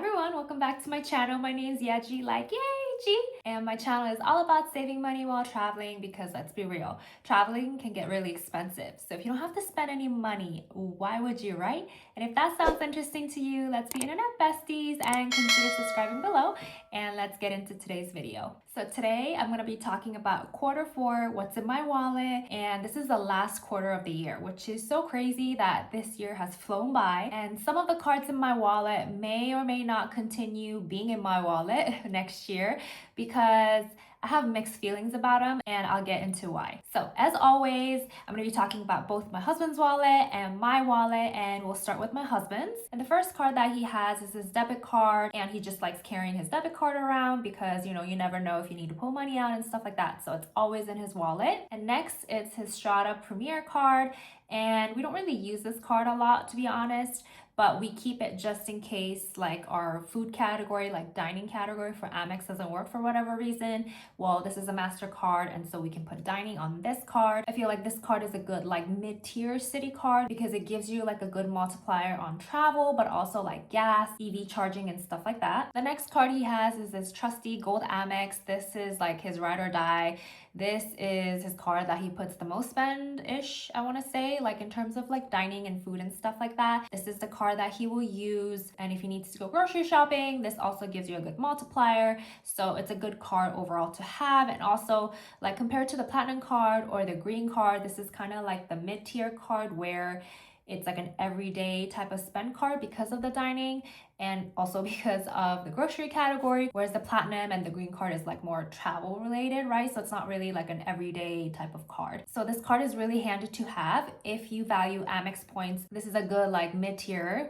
everyone, welcome back to my channel. My name is Yeji, like yay, G. And my channel is all about saving money while traveling because let's be real, traveling can get really expensive. So if you don't have to spend any money, why would you, right? And if that sounds interesting to you, let's be internet besties and consider subscribing below. And let's get into today's video. So today I'm going to be talking about quarter four, what's in my wallet, and this is the last quarter of the year, which is so crazy that this year has flown by, and some of the cards in my wallet may or may not continue being in my wallet next year because I have mixed feelings about them, and I'll get into why. So as always, I'm going to be talking about both my husband's wallet and my wallet, and we'll start with my husband's. And the first card that he has is his debit card, and he just likes carrying his debit card around because, you know, you never know if you need to pull money out and stuff like that. So it's always in his wallet. And next, it's his Strata Premier card, and we don't really use this card a lot, to be honest, but we keep it just in case like our food category, like dining category for Amex doesn't work for whatever reason. Well, this is a MasterCard, and so we can put dining on this card. I feel like this card is a good like mid-tier city card because it gives you like a good multiplier on travel, but also like gas, EV charging and stuff like that. The next card he has is this trusty Gold Amex. This is like his ride or die. This is his card that he puts the most spend-ish, I want to say, like in terms of like dining and food and stuff like that. This is the card that he will use, and if he needs to go grocery shopping, this also gives you a good multiplier. So it's a good card overall to have. And also, like compared to the platinum card or the green card, this is kind of like the mid-tier card where it's like an everyday type of spend card because of the dining and also because of the grocery category, whereas the platinum and the green card is like more travel related, right? So it's not really like an everyday type of card. So this card is really handy to have if you value Amex points. This is a good like mid-tier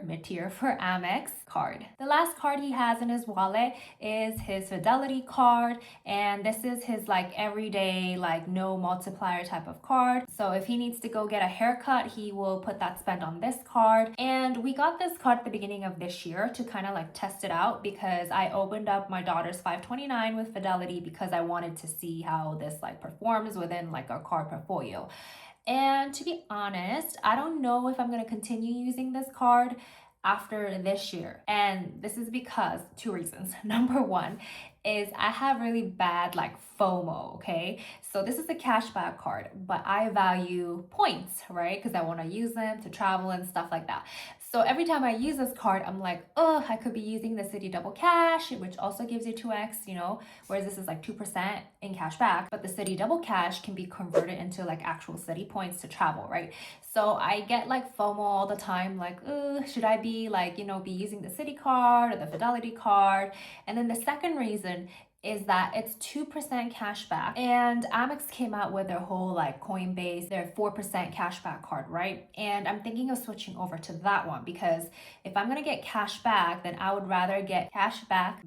for Amex card. The last card he has in his wallet is his Fidelity card, and this is his like everyday like no multiplier type of card. So if he needs to go get a haircut, he will put that spend on this card. And we got this card at the beginning of this year to kind of like test it out because I opened up my daughter's 529 with Fidelity because I wanted to see how this like performs within like our card portfolio. And to be honest, I don't know if I'm going to continue using this card after this year. And this is because two reasons. Number one is I have really bad like FOMO, okay? So this is a cashback card, but I value points, right? Because I want to use them to travel and stuff like that. So every time I use this card, I'm like, oh, I could be using the Citi Double Cash, which also gives you 2x, you know, whereas this is like 2% in cash back, but the Citi Double Cash can be converted into like actual Citi points to travel, right? So I get like FOMO all the time, like, should I be like, you know, be using the Citi card or the Fidelity card? And then the second reason is that it's 2% cash back, and Amex came out with their whole like Coinbase, their 4% cashback card, right? And I'm thinking of switching over to that one because if I'm gonna get cash back, then I would rather get cash back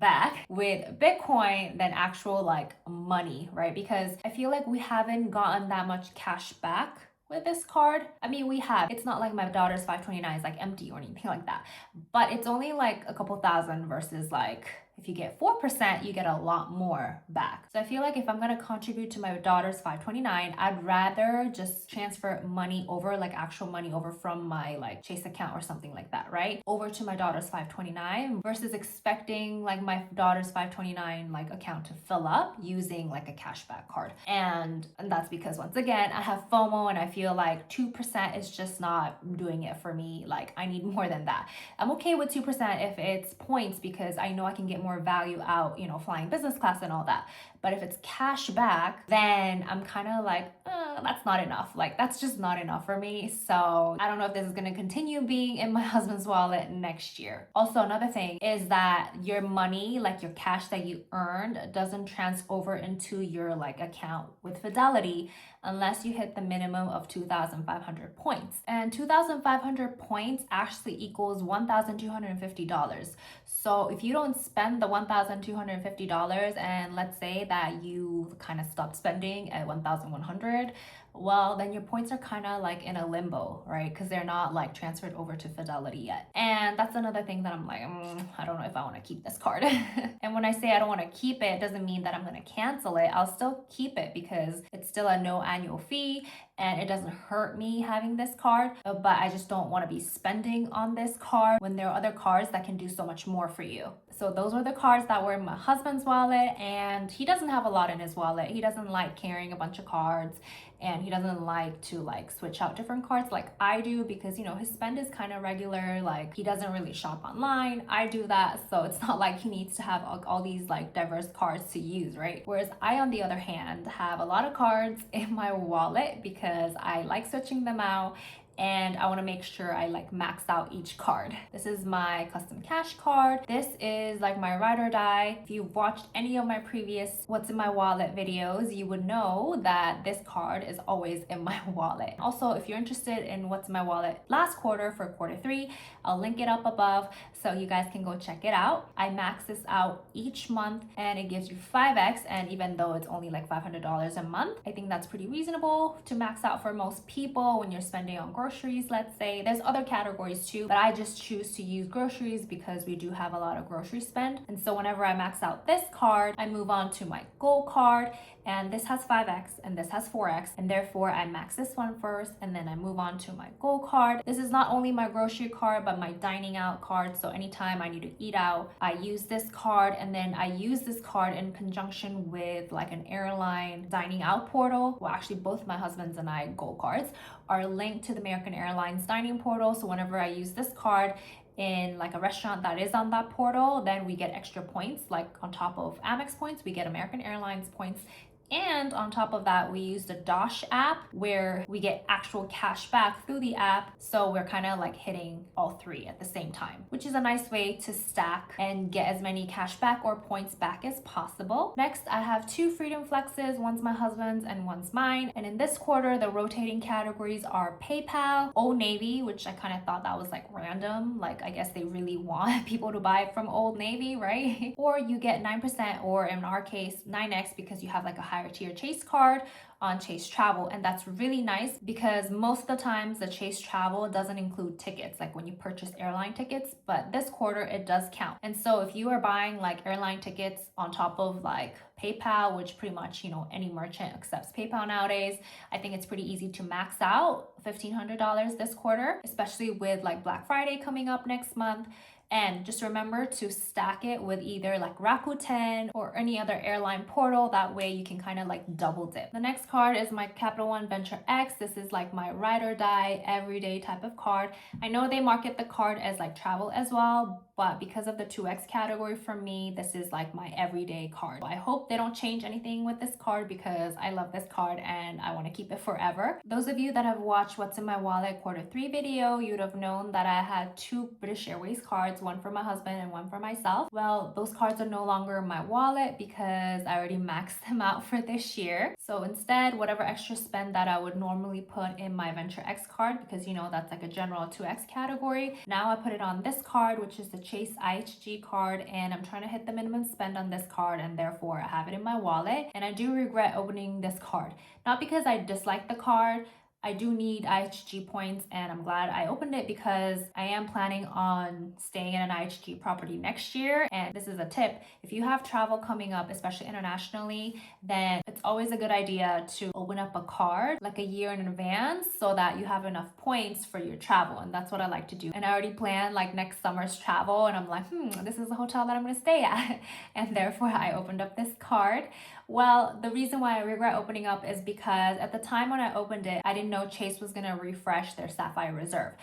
with Bitcoin than actual like money, right? Because I feel like we haven't gotten that much cash back with this card. I mean, we have. It's not like my daughter's 529 is like empty or anything like that, but it's only like a couple thousand versus like if you get 4%, you get a lot more back. So I feel like if I'm gonna contribute to my daughter's 529, I'd rather just transfer money over, like actual money over from my like Chase account or something like that, right? Over to my daughter's 529 versus expecting like my daughter's 529 like account to fill up using like a cashback card. And that's because once again, I have FOMO and I feel like 2% is just not doing it for me. Like I need more than that. I'm okay with 2% if it's points because I know I can get more value out, you know, flying business class and all that. But if it's cash back, then I'm kind of like, that's not enough. Like, that's just not enough for me. So I don't know if this is going to continue being in my husband's wallet next year. Also, another thing is that your money, like your cash that you earned, doesn't transfer over into your like account with Fidelity unless you hit the minimum of 2,500 points. And 2,500 points actually equals $1,250. So if you don't spend the $1,250 and let's say that you kind of stopped spending at 1,100, well, then your points are kind of like in a limbo, right? Because they're not like transferred over to Fidelity yet. And that's another thing that I'm like, I don't know if I want to keep this card. And when I say I don't want to keep it, it doesn't mean that I'm going to cancel it. I'll still keep it because it's still a no annual fee and it doesn't hurt me having this card, but I just don't want to be spending on this card when there are other cards that can do so much more for you. So those were the cards that were in my husband's wallet, and he doesn't have a lot in his wallet. He doesn't like carrying a bunch of cards, and he doesn't like to like switch out different cards like I do, because you know his spend is kind of regular. Like he doesn't really shop online. I do that, so it's not like he needs to have all these like diverse cards to use, right? Whereas I, on the other hand, have a lot of cards in my wallet because I like switching them out, and I want to make sure I like max out each card. This is my custom cash card. This is like my ride or die. If you've watched any of my previous what's in my wallet videos, you would know that this card is always in my wallet. Also, if you're interested in what's in my wallet last quarter for quarter 3, I'll link it up above so you guys can go check it out. I max this out each month and it gives you 5x, and even though it's only like $500 a month, I think that's pretty reasonable to max out for most people when you're spending on groceries. Let's say there's other categories too, but I just choose to use groceries because we do have a lot of grocery spend. And so whenever I max out this card, I move on to my gold card, and this has 5x and this has 4x, and therefore I max this one first and then I move on to my gold card. This is not only my grocery card but my dining out card, so anytime I need to eat out, I use this card. And then I use this card in conjunction with like an airline dining out portal. Well, actually both my husband's and I gold cards are linked to the American Airlines dining portal, so whenever I use this card in like a restaurant that is on that portal, then we get extra points. Like on top of Amex points, we get American Airlines points. And on top of that, we use the Dosh app where we get actual cash back through the app. So we're kind of like hitting all three at the same time, which is a nice way to stack and get as many cash back or points back as possible. Next, I have 2 Freedom Flexes. One's my husband's and one's mine. And in this quarter, the rotating categories are PayPal, Old Navy, which I kind of thought that was like random. Like I guess they really want people to buy it from Old Navy, right? Or you get 9%, or in our case, 9x, because you have like a higher tier Chase card on Chase Travel. And that's really nice because most of the times the Chase Travel doesn't include tickets, like when you purchase airline tickets, but this quarter it does count. And so if you are buying like airline tickets on top of like PayPal, which pretty much, you know, any merchant accepts PayPal nowadays, I think it's pretty easy to max out $1,500 this quarter, especially with like Black Friday coming up next month. And just remember to stack it with either like Rakuten or any other airline portal. That way you can kind of like double dip. The next card is my Capital One Venture X. This is like my ride or die everyday type of card. I know they market the card as like travel as well, but because of the 2X category for me, this is like my everyday card. I hope they don't change anything with this card because I love this card and I want to keep it forever. Those of you that have watched What's in My Wallet quarter 3 video, you'd have known that I had 2 British Airways cards, one for my husband and one for myself. Well, those cards are no longer in my wallet because I already maxed them out for this year. So instead, whatever extra spend that I would normally put in my Venture X card, because you know that's like a general 2X category, now I put it on this card, which is the Chase IHG card, and I'm trying to hit the minimum spend on this card, and therefore I have it in my wallet. And I do regret opening this card, not because I dislike the card. I do need IHG points, and I'm glad I opened it because I am planning on staying in an IHG property next year. And this is a tip: if you have travel coming up, especially internationally, then it's always a good idea to open up a card like a year in advance so that you have enough points for your travel. And that's what I like to do. And I already planned like next summer's travel, and I'm like, this is the hotel that I'm gonna stay at. And therefore I opened up this card. Well, the reason why I regret opening up is because at the time when I opened it, I didn't know Chase was gonna refresh their Sapphire Reserve.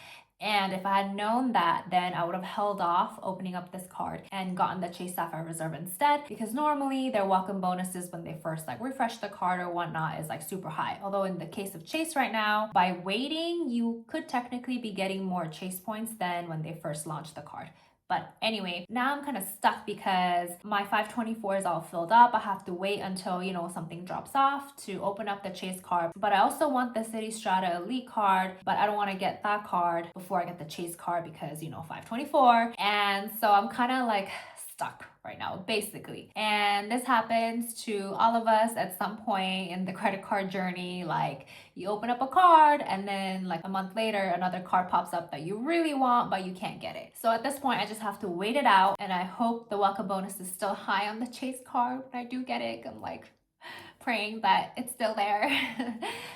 And if I had known that, then I would have held off opening up this card and gotten the Chase Sapphire Reserve instead, because normally their welcome bonuses when they first like refresh the card or whatnot is like super high. Although in the case of Chase right now, by waiting, you could technically be getting more Chase points than when they first launched the card. But anyway, now I'm kind of stuck because my 524 is all filled up. I have to wait until, you know, something drops off to open up the Chase card. But I also want the City Strata Elite card, but I don't want to get that card before I get the Chase card because, you know, 524. And so I'm kind of like stuck right now, basically. And this happens to all of us at some point in the credit card journey. Like, you open up a card and then like a month later, another card pops up that you really want, but you can't get it. So at this point, I just have to wait it out. And I hope the welcome bonus is still high on the Chase card when I do get it. I'm like praying that it's still there.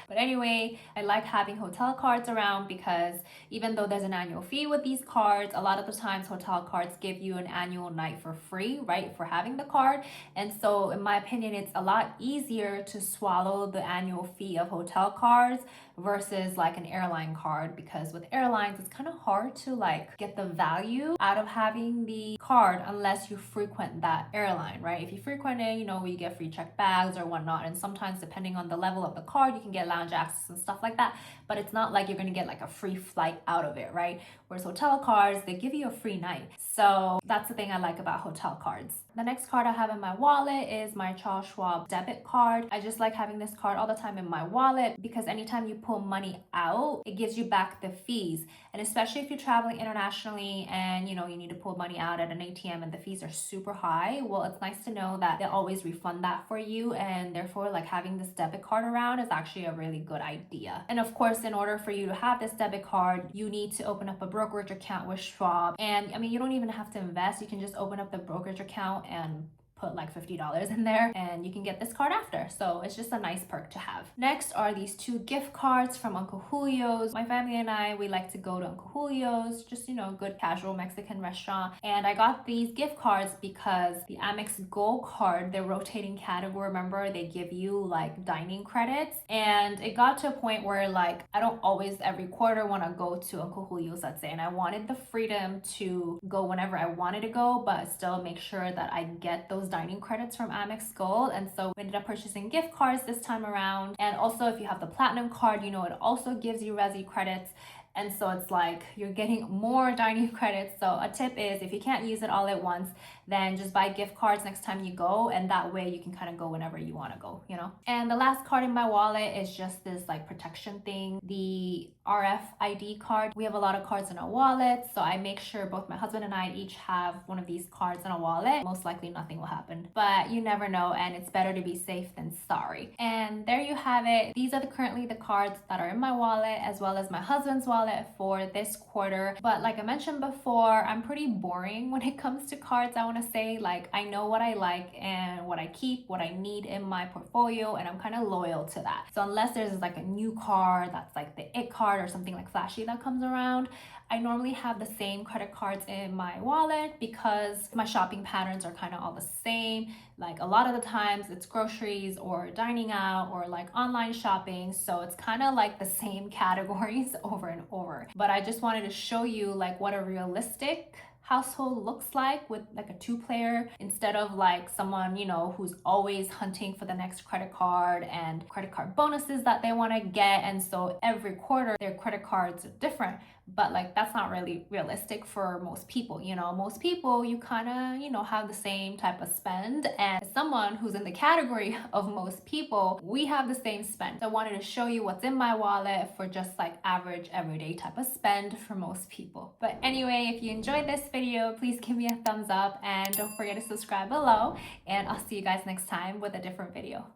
But anyway, I like having hotel cards around because even though there's an annual fee with these cards, a lot of the times hotel cards give you an annual night for free, right, for having the card. And so in my opinion, it's a lot easier to swallow the annual fee of hotel cards versus like an airline card, because with airlines it's kind of hard to like get the value out of having the card unless you frequent that airline, right? If you frequent it, you know, you get free checked bags or whatnot, and sometimes depending on the level of the card you can get lounge access and stuff like that, but it's not like you're going to get like a free flight out of it, right? Whereas hotel cards, they give you a free night. So that's the thing I like about hotel cards. The next card I have in my wallet is my Charles Schwab debit card. I just like having this card all the time in my wallet because anytime you pull money out, it gives you back the fees. And especially if you're traveling internationally and you know you need to pull money out at an ATM and the fees are super high, well, it's nice to know that they'll always refund that for you, and therefore like having this debit card around is actually a really good idea. And of course, in order for you to have this debit card, you need to open up a brokerage account with Schwab. And I mean, you don't even have to invest. You can just open up the brokerage account and put like $50 in there and you can get this card after. So it's just a nice perk to have. Next are these 2 gift cards from Uncle Julio's. My family and I, we like to go to Uncle Julio's, just, you know, good casual Mexican restaurant. And I got these gift cards because the Amex Gold card, their rotating category, remember, they give you like dining credits. And it got to a point where like I don't always every quarter want to go to Uncle Julio's, let's say, and I wanted the freedom to go whenever I wanted to go, but still make sure that I get those dining credits from Amex Gold. And so we ended up purchasing gift cards this time around. And also if you have the platinum card, you know, it also gives you Resi credits. And so it's like you're getting more dining credits. So a tip is if you can't use it all at once, then just buy gift cards next time you go, and that way you can kind of go whenever you want to go, you know. And the last card in my wallet is just this like protection thing, the RFID card. We have a lot of cards in our wallet, so I make sure both my husband and I each have one of these cards in a wallet. Most likely nothing will happen, but you never know, and it's better to be safe than sorry. And there you have it. These are currently the cards that are in my wallet, as well as my husband's wallet for this quarter. But like I mentioned before, I'm pretty boring when it comes to cards. I want to say, like, I know what I like and what I keep, what I need in my portfolio, and I'm kind of loyal to that. So unless there's like a new card that's like the it card or something like flashy that comes around, I normally have the same credit cards in my wallet because my shopping patterns are kind of all the same. Like a lot of the times it's groceries or dining out or like online shopping. So it's kind of like the same categories over and over. But I just wanted to show you like what a realistic household looks like with like a 2-player, instead of like someone, you know, who's always hunting for the next credit card and credit card bonuses that they want to get. And so every quarter their credit cards are different. But like that's not really realistic for most people. You know, most people, you kind of, you know, have the same type of spend, and as someone who's in the category of most people, we have the same spend. So I wanted to show you what's in my wallet for just like average everyday type of spend for most people. But anyway, if you enjoyed this video, please give me a thumbs up and don't forget to subscribe below, and I'll see you guys next time with a different video.